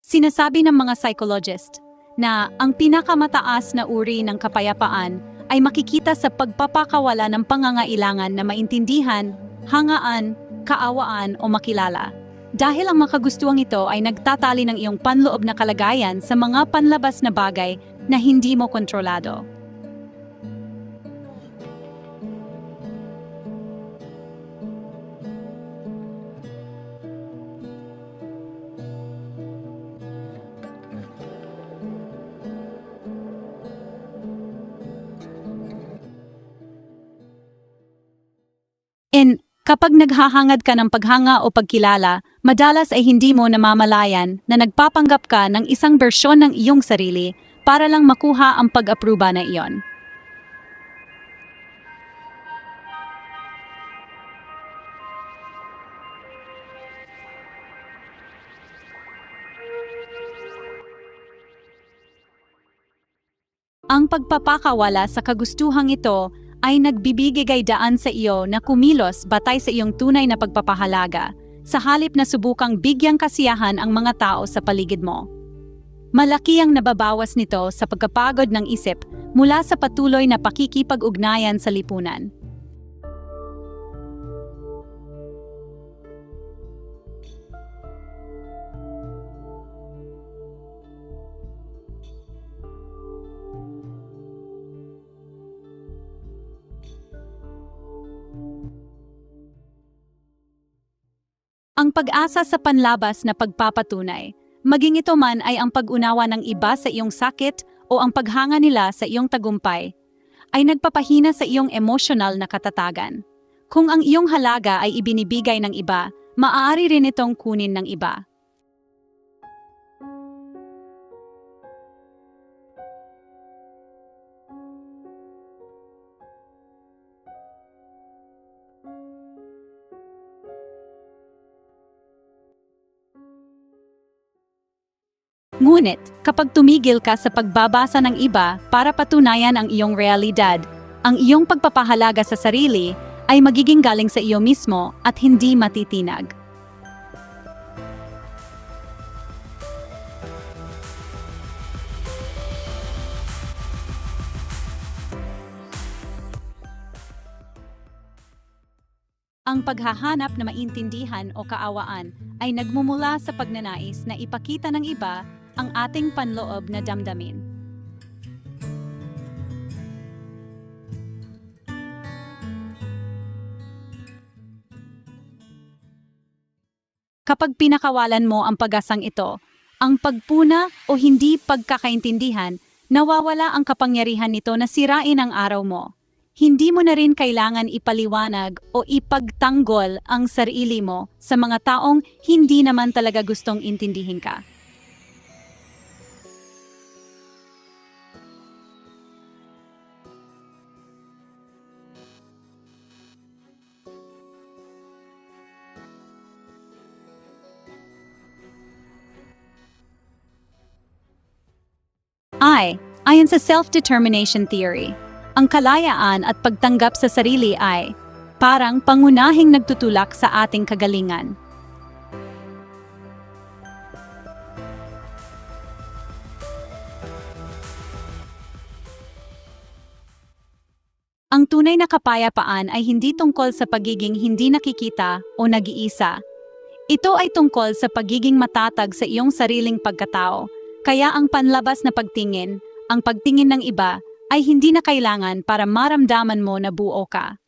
Sinasabi ng mga psychologist na ang pinakamataas na uri ng kapayapaan ay makikita sa pagpapakawala ng pangangailangan na maintindihan, hangaan, kaawaan o makilala. Dahil ang makagustuhang ito ay nagtatali ng iyong panloob na kalagayan sa mga panlabas na bagay na hindi mo kontrolado. Kapag naghahangad ka ng paghanga o pagkilala, madalas ay hindi mo namamalayan na nagpapanggap ka ng isang bersyon ng iyong sarili para lang makuha ang pag-apruba na iyon. Ang pagpapakawala sa kagustuhang ito ay nagbibigay daan sa iyo na kumilos batay sa iyong tunay na pagpapahalaga, sa halip na subukang bigyang kasiyahan ang mga tao sa paligid mo. Malaki ang nababawas nito sa pagkapagod ng isip mula sa patuloy na pakikipag-ugnayan sa lipunan. Ang pag-asa sa panlabas na pagpapatunay, maging ito man ay ang pag-unawa ng iba sa iyong sakit o ang paghanga nila sa iyong tagumpay, ay nagpapahina sa iyong emosyonal na katatagan. Kung ang iyong halaga ay ibinibigay ng iba, maaari rin itong kunin ng iba. Ngunit, kapag tumigil ka sa pagbabasa ng iba para patunayan ang iyong realidad, ang iyong pagpapahalaga sa sarili ay magiging galing sa iyo mismo at hindi matitinag. Ang paghahanap na maintindihan o kaawaan ay nagmumula sa pagnanais na ipakita ng iba ang ating panloob na damdamin. Kapag pinakawalan mo ang pag-asang ito, ang pagpuna o hindi pagkakaintindihan, nawawala ang kapangyarihan nito na sirain ang araw mo. Hindi mo na rin kailangan ipaliwanag o ipagtanggol ang sarili mo sa mga taong hindi naman talaga gustong intindihin ka. Ayon sa self-determination theory, ang kalayaan at pagtanggap sa sarili ay parang pangunahing nagtutulak sa ating kagalingan. Ang tunay na kapayapaan ay hindi tungkol sa pagiging hindi nakikita o nag-iisa. Ito ay tungkol sa pagiging matatag sa iyong sariling pagkatao. Kaya ang panlabas na pagtingin, ang pagtingin ng iba, ay hindi na kailangan para maramdaman mo na buo ka.